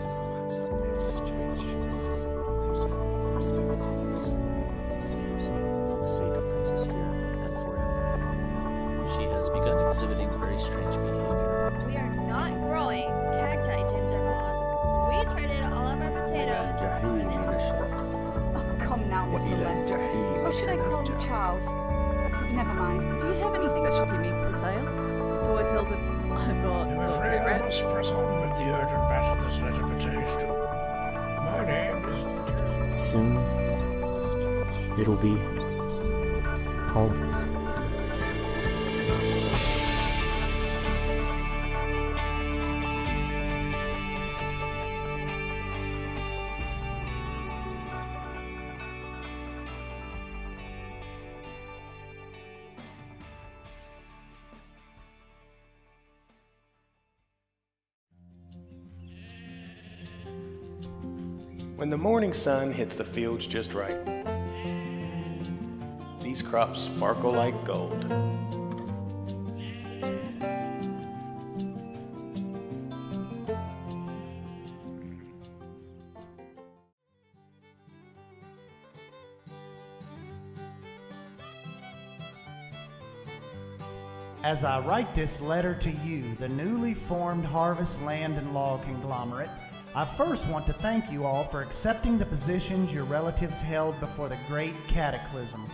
For the sake of Princess Fear and for Ember. She has begun exhibiting very strange behavior. We are not growing cacti, Ginger Boss. We traded all of our potatoes for this. Oh, come now, Mr. Lynn. Or should I call him Charles? Never mind. Do you have any specialty meats for sale? So I tells him, I've got I'm afraid I must press on with the urgent matter this letter pertains to. My name is... Soon, it'll be home. When the morning sun hits the fields just right, these crops sparkle like gold. As I write this letter to you, the newly formed Harvest Land and Law Conglomerate, I first want to thank you all for accepting the positions your relatives held before the Great Cataclysm.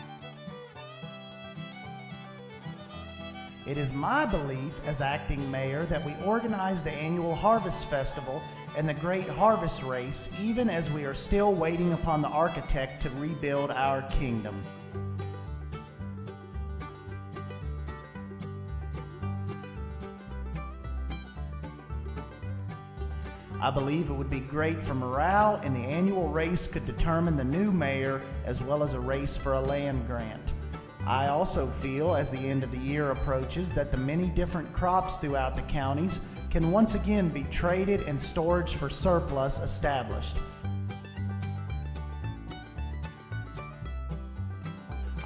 It is my belief as acting mayor that we organize the annual Harvest Festival and the Great Harvest Race even as we are still waiting upon the architect to rebuild our kingdom. I believe it would be great for morale, and the annual race could determine the new mayor as well as a race for a land grant. I also feel as the end of the year approaches that the many different crops throughout the counties can once again be traded and storage for surplus established.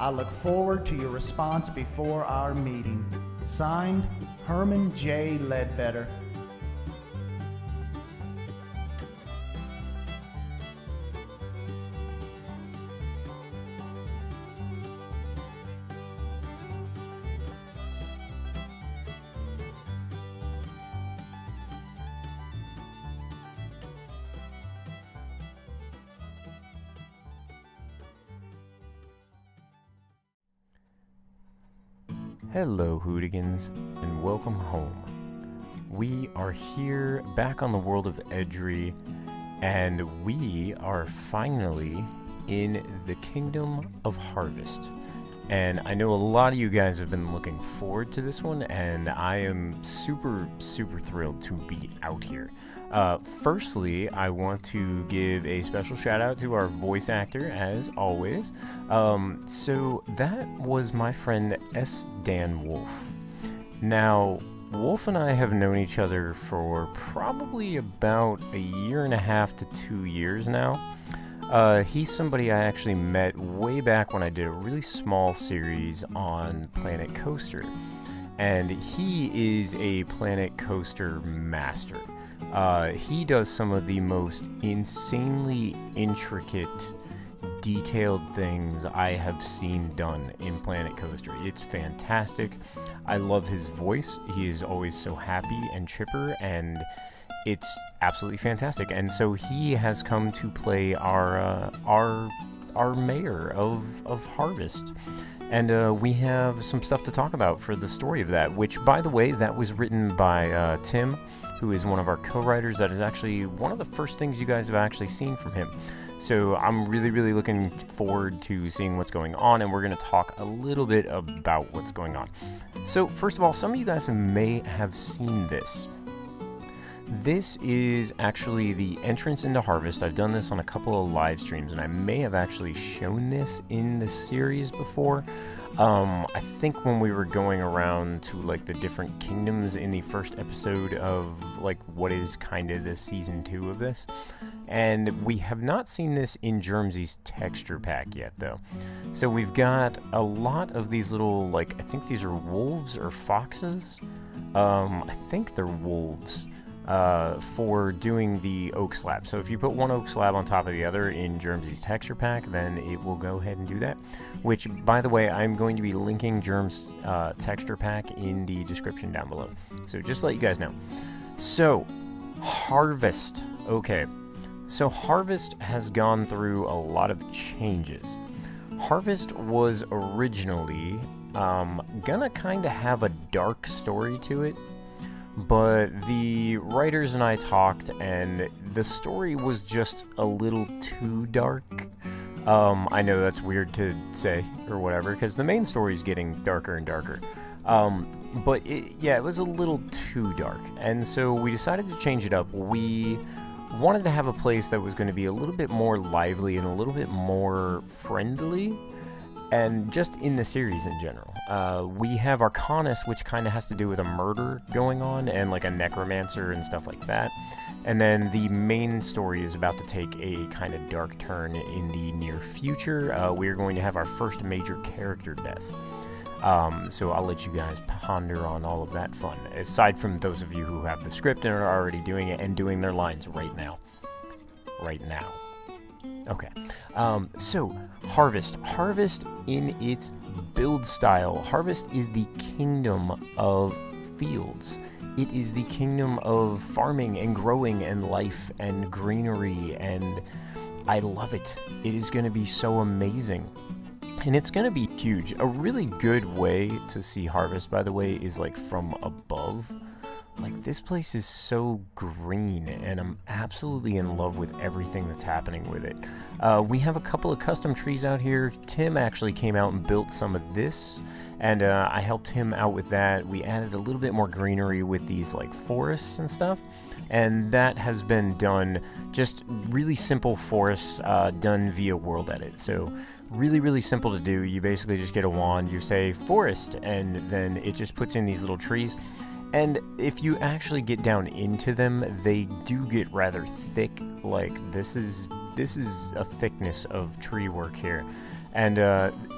I look forward to your response before our meeting. Signed, Herman J. Ledbetter. Hello Hooligans, and welcome home. We are here back on the world of Edgery, and we are finally in the Kingdom of Harvest. And I know a lot of you guys have been looking forward to this one, and I am super thrilled to be out here. Firstly, I want to give a special shout out to our voice actor, as always. So that was my friend S. Dan Wolf. Now, Wolf and I have known each other for probably about 1.5 to 2 years now. He's somebody I actually met way back when I did a really small series on Planet Coaster. And he is a Planet Coaster master. He does some of the most insanely intricate, detailed things I have seen done in Planet Coaster. It's fantastic. I love his voice. He is always so happy and chipper, and it's absolutely fantastic. And so he has come to play our mayor of Harvest. And we have some stuff to talk about for the story of that, which, by the way, that was written by Tim, who is one of our co-writers. That is actually one of the first things you guys have actually seen from him. So I'm really looking forward to seeing what's going on, and we're going to talk a little bit about what's going on. So first of all, some of you guys may have seen this. This is actually the entrance into Harvest. I've done this on a couple of live streams, and I may have actually shown this in the series before. I think when we were going around to like the different kingdoms in the first episode of like what is kind of the season 2 of this. And we have not seen this in Germsy's texture pack yet though. So we've got a lot of these little, like, I think these are wolves or foxes. I think they're wolves. for doing the oak slab. So if you put one oak slab on top of the other in Germsy's texture pack, then it will go ahead and do that. Which, by the way, I'm going to be linking Germ's texture pack in the description down below. So just to let you guys know. So, Harvest. Okay. So Harvest has gone through a lot of changes. Harvest was originally gonna kind of have a dark story to it, but the writers and I talked, and the story was just a little too dark. I know that's weird to say or whatever, because the main story is getting darker and darker. But it was a little too dark, and so we decided to change it up. We wanted to have a place that was going to be a little bit more lively and a little bit more friendly, and just in the series in general. We have Arcanus, which kind of has to do with a murder going on, and like a necromancer and stuff like that. And then the main story is about to take a kind of dark turn in the near future. We're going to have our first major character death. So I'll let you guys ponder on all of that fun, aside from those of you who have the script and are already doing it and doing their lines right now. Okay, so Harvest. Harvest in its build style. Harvest is the kingdom of fields. It is the kingdom of farming and growing and life and greenery, and I love it. It is going to be so amazing. And it's going to be huge. A really good way to see Harvest, by the way, is like from above. Like, this place is so green, and I'm absolutely in love with everything that's happening with it. We have a couple of custom trees out here. Tim actually came out and built some of this, and I helped him out with that. We added a little bit more greenery with these like forests and stuff, and that has been done just really simple forests done via world edit. So really, really simple to do. You basically just get a wand, you say forest, and then it just puts in these little trees. And if you actually get down into them, they do get rather thick. Like, this is a thickness of tree work here. And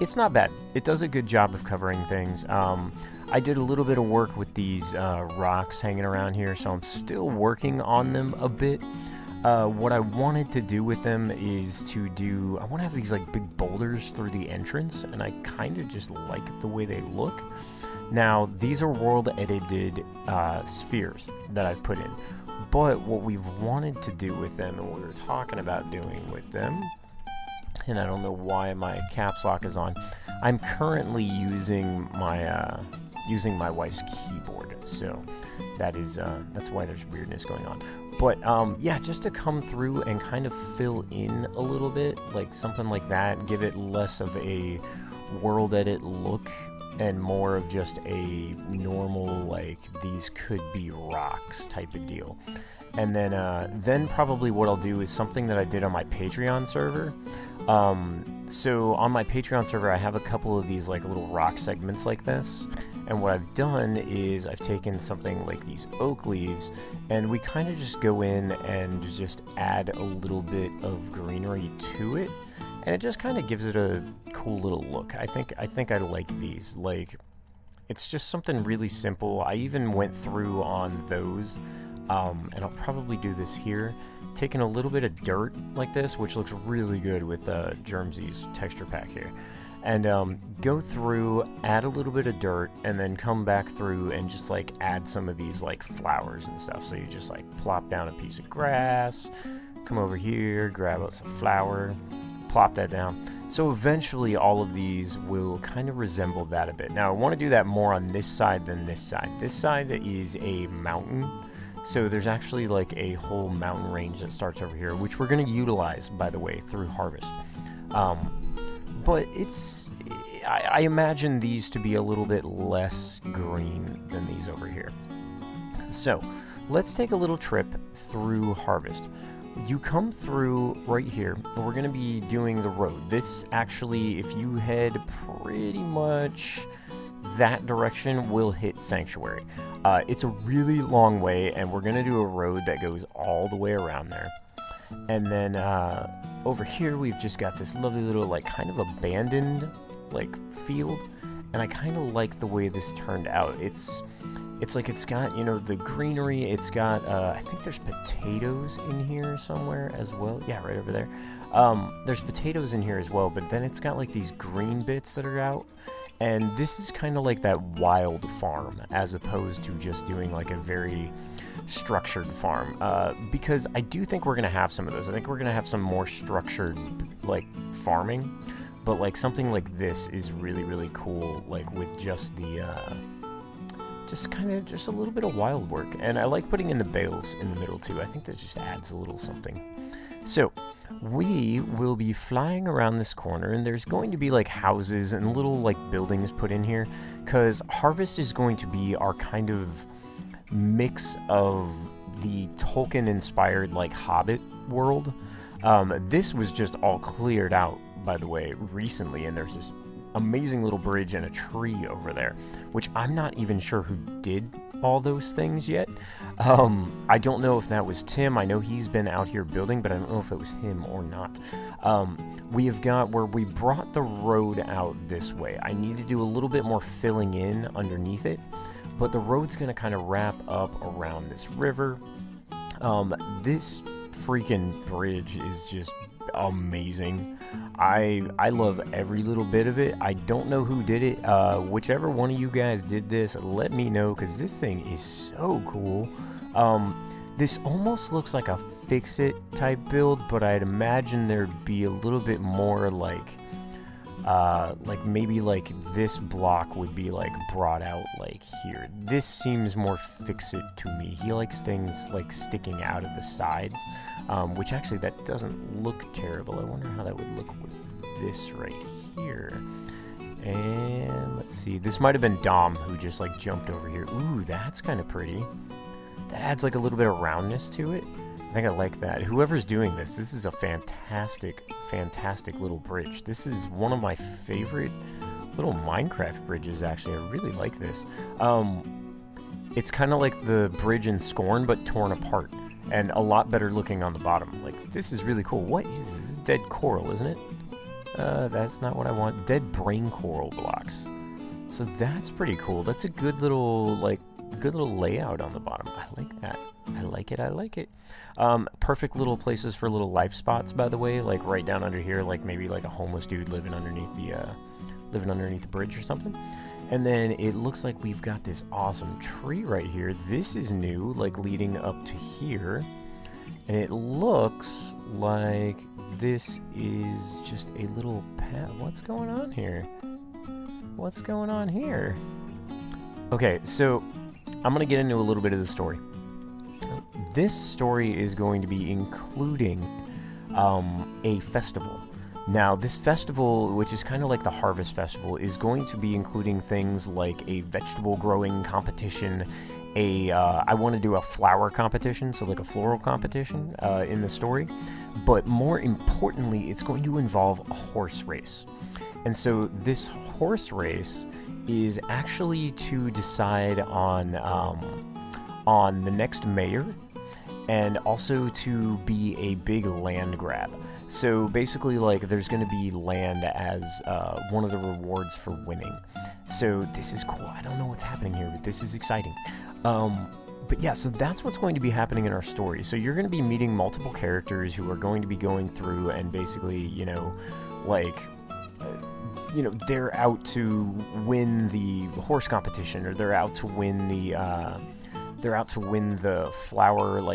it's not bad. It does a good job of covering things. I did a little bit of work with these rocks hanging around here, so I'm still working on them a bit. What I wanted to do with them is I want to have these like big boulders through the entrance, and I kind of just like the way they look. Now, these are world-edited spheres that I've put in, but what we've wanted to do with them, and what we were talking about doing with them, and I don't know why my caps lock is on, I'm currently using my wife's keyboard, so that's why there's weirdness going on. But yeah, just to come through and kind of fill in a little bit, like something like that, give it less of a world edit look and more of just a normal, like, these could be rocks type of deal. And then probably what I'll do is something that I did on my Patreon server. So on my Patreon server, I have a couple of these like little rock segments like this. And what I've done is I've taken something like these oak leaves, and we kind of just go in and just add a little bit of greenery to it. And it just kind of gives it a cool little look. I think I like these. Like, it's just something really simple. I even went through on those, and I'll probably do this here. Taking a little bit of dirt like this, which looks really good with Germsy's texture pack here. And go through, add a little bit of dirt, and then come back through and just like add some of these like flowers and stuff. So you just like plop down a piece of grass, come over here, grab out some flour, plop that down. So eventually all of these will kind of resemble that a bit. Now I want to do that more on this side than this side. This side is a mountain. So there's actually like a whole mountain range that starts over here, which we're going to utilize, by the way, through Harvest. But I imagine these to be a little bit less green than these over here. So let's take a little trip through Harvest. You come through right here, and we're going to be doing the road. This actually, if you head pretty much that direction, will hit Sanctuary. It's a really long way, and we're going to do a road that goes all the way around there. And then over here, we've just got this lovely little, like, kind of abandoned, like, field. And I kind of like the way this turned out. It's It's like it's got, you know, the greenery. It's got, I think there's potatoes in here somewhere as well. Yeah, right over there. There's potatoes in here as well, but then it's got like these green bits that are out. And this is kind of like that wild farm as opposed to just doing like a very structured farm. Because I do think we're going to have some of those. I think we're going to have some more structured like farming. But like something like this is really, really cool. Like with just the, just a little bit of wild work. And I like putting in the bales in the middle too. I think that just adds a little something. So we will be flying around this corner, and there's going to be like houses and little like buildings put in here, because Harvest is going to be our kind of mix of the Tolkien inspired like Hobbit world. This was just all cleared out, by the way, recently, and there's this amazing little bridge and a tree over there, which I'm not even sure who did all those things yet. I don't know if that was Tim. I know he's been out here building, but I don't know if it was him or not. We have got where we brought the road out this way. I need to do a little bit more filling in underneath it, but the road's going to kind of wrap up around this river. This freaking bridge is just amazing. I love every little bit of it. I don't know who did it. Whichever one of you guys did this, let me know, because this thing is so cool. This almost looks like a fix-it type build, but I'd imagine there'd be a little bit more like maybe like this block would be like brought out like here. This seems more fix-it to me. He likes things like sticking out of the sides, which actually that doesn't look terrible. I wonder how that would look with this right here. And let's see, this might have been Dom who just like jumped over here. Ooh, that's kind of pretty. That adds like a little bit of roundness to it. I think I like that. Whoever's doing this is a fantastic little bridge. This is one of my favorite little Minecraft bridges, actually. I really like this. It's kind of like the bridge in Scorn, but torn apart, and a lot better looking on the bottom. Like, this is really cool. What is this? This is dead coral, isn't it? That's not what I want. Dead brain coral blocks. So that's pretty cool. That's a good little layout on the bottom. I like that. I like it. Perfect little places for little life spots, by the way, like right down under here, like maybe like a homeless dude living underneath the bridge or something. And then it looks like we've got this awesome tree right here. This is new, like leading up to here. And it looks like this is just a little path. What's going on here? Okay, so I'm going to get into a little bit of the story. This story is going to be including a festival. Now, this festival, which is kind of like the Harvest Festival, is going to be including things like a vegetable growing competition, I want to do a flower competition, so like a floral competition in the story. But more importantly, it's going to involve a horse race. And so this horse race is actually to decide on the next mayor, and also to be a big land grab. So basically, like, there's going to be land as one of the rewards for winning. So this is cool. I don't know what's happening here, but this is exciting. But yeah, so that's what's going to be happening in our story. So you're going to be meeting multiple characters who are going to be going through and basically, you know, like, they're out to win the horse competition, or they're out to win the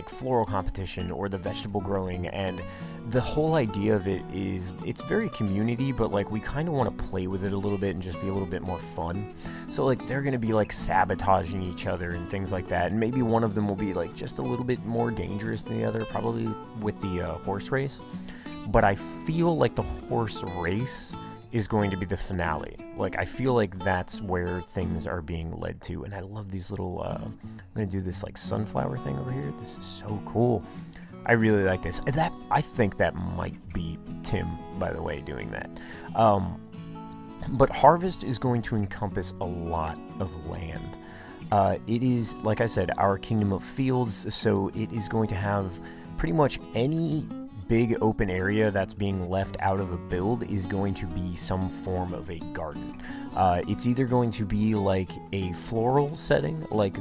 floral competition, or the vegetable growing. And the whole idea of it is it's very community, but like we kind of want to play with it a little bit and just be a little bit more fun. So like they're going to be like sabotaging each other and things like that, and maybe one of them will be like just a little bit more dangerous than the other, probably with the horse race. But I feel like the horse race is going to be the finale. Like, I feel like that's where things are being led to. And I love these little, I'm going to do this, like, sunflower thing over here. This is so cool. I really like this. I think that might be Tim, by the way, doing that. But Harvest is going to encompass a lot of land. It is, like I said, our Kingdom of Fields, so it is going to have pretty much any big open area that's being left out of a build is going to be some form of a garden. It's either going to be like a floral setting, like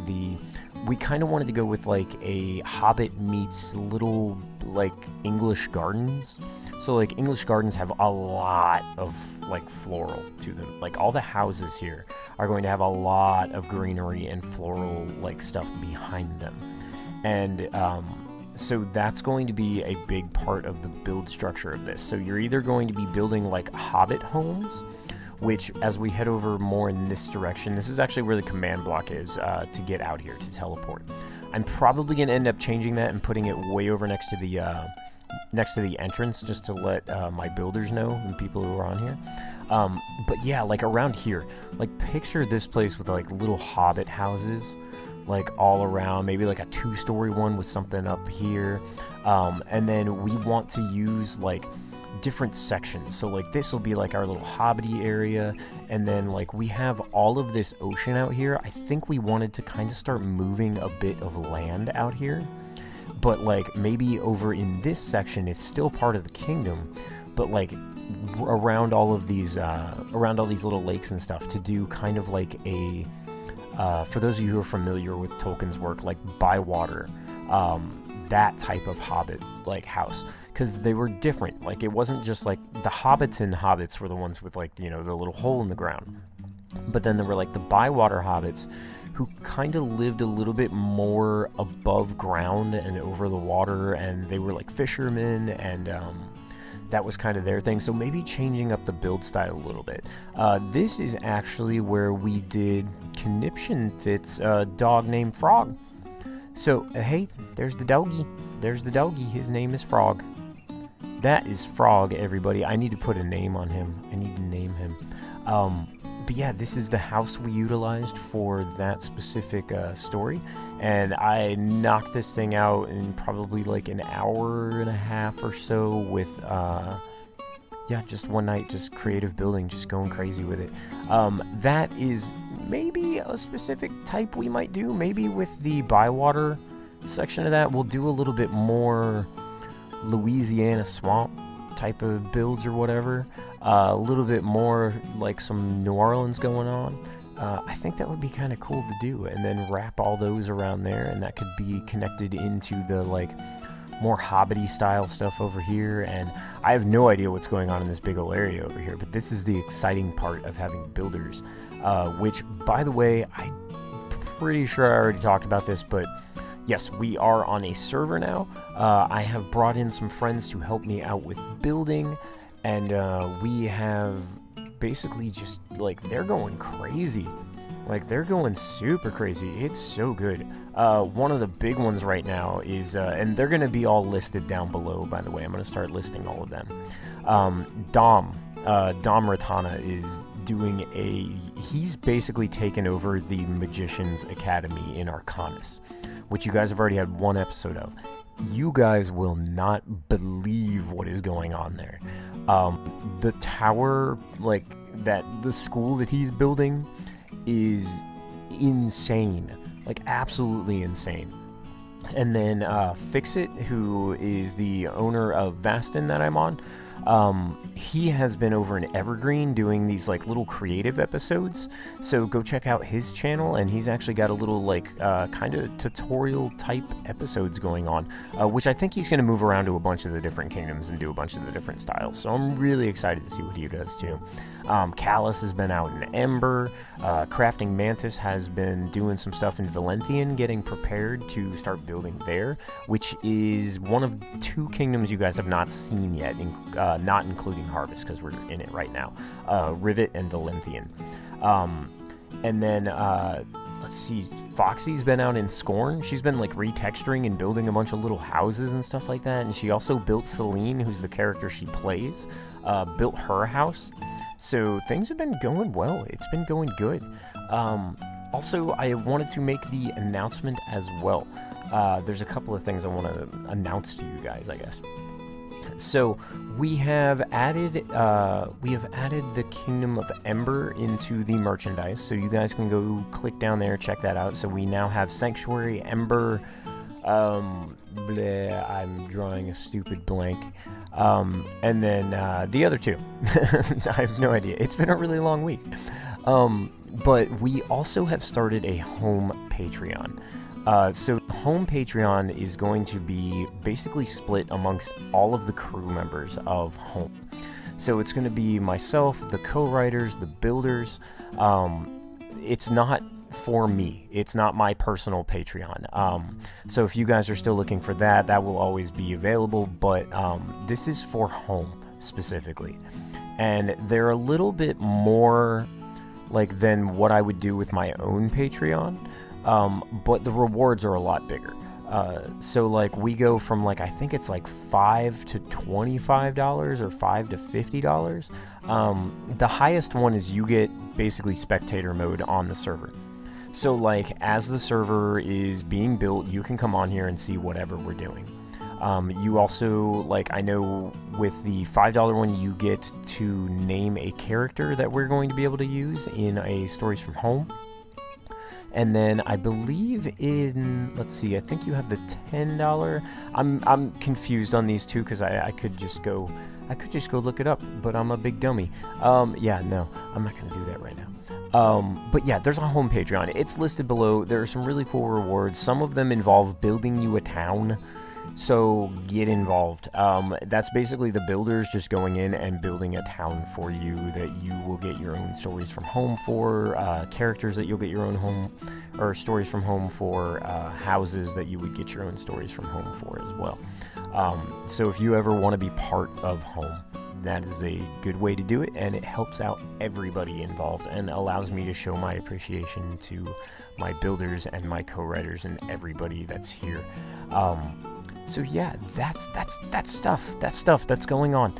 we kind of wanted to go with like a Hobbit meets little like English gardens. So like English gardens have a lot of like floral to them. Like all the houses here are going to have a lot of greenery and floral like stuff behind them. And so that's going to be a big part of the build structure of this. So you're either going to be building like Hobbit homes, which as we head over more in this direction, this is actually where the command block is to get out here, to teleport. I'm probably going to end up changing that and putting it way over next to the entrance, just to let my builders know and people who are on here. But yeah, like around here, like picture this place with like little Hobbit houses, like all around, maybe like a 2-story one with something up here. And then we want to use like different sections. So like this will be like our little hobbity area, and then like we have all of this ocean out here. I think we wanted to kind of start moving a bit of land out here, but like maybe over in this section it's still part of the kingdom, but like around all these little lakes and stuff, to do kind of like a for those of you who are familiar with Tolkien's work, like Bywater, that type of Hobbit like house, because they were different. Like it wasn't just like the hobbits and hobbits were the ones with like, you know, the little hole in the ground, but then there were like the Bywater hobbits who kind of lived a little bit more above ground and over the water, and they were like fishermen, and that was kind of their thing. So maybe changing up the build style a little bit. This is actually where we did Conniption Fit's dog named Frog. So hey, there's the doggy. There's the doggy. His name is Frog. That is Frog, everybody. I need to put a name on him. I need to name him. But yeah, this is the house we utilized for that specific story, and I knocked this thing out in probably like an hour and a half or so with yeah, just one night, just creative building, just going crazy with it. That is maybe a specific type we might do. Maybe with the Bywater section of that, we'll do a little bit more Louisiana swamp type of builds or whatever. A little bit more like some New Orleans going on. I think that would be kind of cool to do, and then wrap all those around there, and that could be connected into the like more hobbity style stuff over here. And I have no idea what's going on in this big old area over here, but this is the exciting part of having builders, which, by the way, I'm pretty sure I already talked about this, but yes, we are on a server now. I have brought in some friends to help me out with building, and we have basically just, like, they're going crazy. Like, they're going super crazy. It's so good. One of the big ones right now is, and they're going to be all listed down below, by the way. I'm going to start listing all of them. Dom Ratana is doing he's basically taken over the Magician's Academy in Arcanus, which you guys have already had one episode of. You guys will not believe what is going on there. The tower, like, the school that he's building is insane. Like, absolutely insane. And then Fixit, who is the owner of Vastin that I'm on, he has been over in Evergreen doing these like little creative episodes, so go check out his channel, and he's actually got a little like kind of tutorial type episodes going on, which I think he's going to move around to a bunch of the different kingdoms and do a bunch of the different styles, so I'm really excited to see what he does too. Callus has been out in Ember. Crafting Mantis has been doing some stuff in Valentian, getting prepared to start building there, which is one of 2 kingdoms you guys have not seen yet, not including Harvest, because we're in it right now. Rivet and Valentian. And then, let's see, Foxy's been out in Scorn. She's been like retexturing and building a bunch of little houses and stuff like that, and she also built Celine, who's the character she plays, built her house. So things have been going well. It's been going good. Also, I wanted to make the announcement as well. There's a couple of things I want to announce to you guys, I guess. So we have added the Kingdom of Ember into the merchandise. So you guys can go click down there, check that out. So we now have Sanctuary, Ember, Bleh, I'm drawing a stupid blank. And then the other two. I have no idea. It's been a really long week. But we also have started a home Patreon. So home Patreon is going to be basically split amongst all of the crew members of home. So it's going to be myself, the co-writers, the builders. It's not for me. It's not my personal Patreon. So if you guys are still looking for that, that will always be available. But this is for home specifically. And they're a little bit more like than what I would do with my own Patreon. But the rewards are a lot bigger. So like we go from like, I think it's like $5 to $25 or $5 to $50. The highest one is you get basically spectator mode on the server. So like as the server is being built, you can come on here and see whatever we're doing. You also, like, I know with the $5 one, you get to name a character that we're going to be able to use in a Stories from Home. And then I believe in, let's see, I think you have the $10. I'm confused on these two because I could just go look it up, but I'm a big dummy. Yeah, no, I'm not gonna do that right now. But yeah, there's a home Patreon. It's listed below. There are some really cool rewards. Some of them involve building you a town. So get involved. That's basically the builders just going in and building a town for you that you will get your own stories from home for, characters that you'll get your own home, or stories from home for, houses that you would get your own stories from home for as well. So if you ever want to be part of home, that is a good way to do it, and it helps out everybody involved and allows me to show my appreciation to my builders and my co-writers and everybody that's here. So yeah, that's stuff that's going on.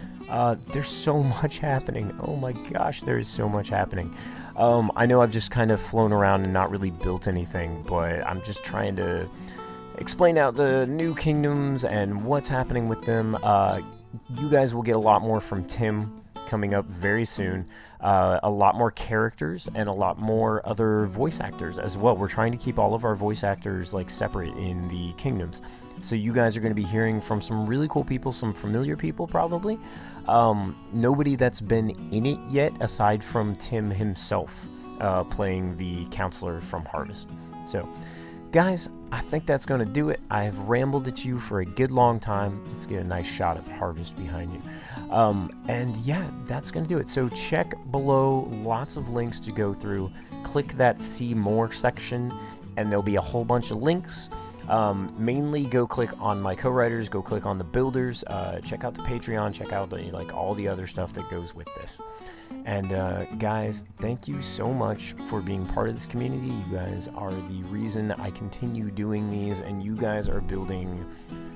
There's so much happening. Oh my gosh, there is so much happening. I know I've just kind of flown around and not really built anything, but I'm just trying to explain out the new kingdoms and what's happening with them. You guys will get a lot more from Tim coming up very soon. A lot more characters and a lot more other voice actors as well. We're trying to keep all of our voice actors like separate in the kingdoms. So you guys are going to be hearing from some really cool people, some familiar people probably. Nobody that's been in it yet aside from Tim himself playing the counselor from Harvest. So guys, I think that's going to do it. I have rambled at you for a good long time. Let's get a nice shot of Harvest behind you. And yeah, that's going to do it. So check below, lots of links to go through. Click that See More section, and there'll be a whole bunch of links. Mainly go click on my co-writers, go click on the builders, check out the Patreon, check out like all the other stuff that goes with this. And guys, thank you so much for being part of this community. You guys are the reason I continue doing these, and you guys are building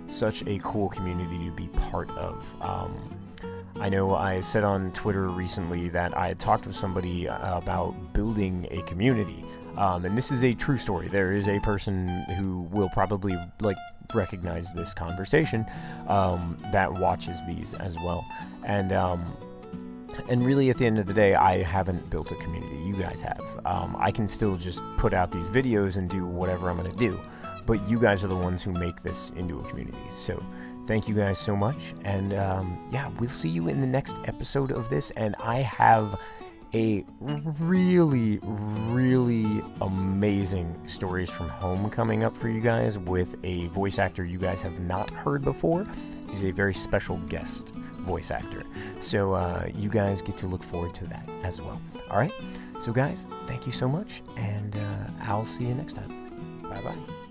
such a cool community to be part of. I know I said on Twitter recently that I had talked with somebody about building a community. And this is a true story. There is a person who will probably like recognize this conversation that watches these as well. And really, at the end of the day, I haven't built a community. You guys have. I can still just put out these videos and do whatever I'm going to do. But you guys are the ones who make this into a community. So thank you guys so much. And yeah, we'll see you in the next episode of this. And I have a really amazing Stories from Home coming up for you guys with a voice actor you guys have not heard before. He's a very special guest voice actor. So you guys get to look forward to that as well. Alright, so guys, thank you so much, and I'll see you next time. Bye-bye.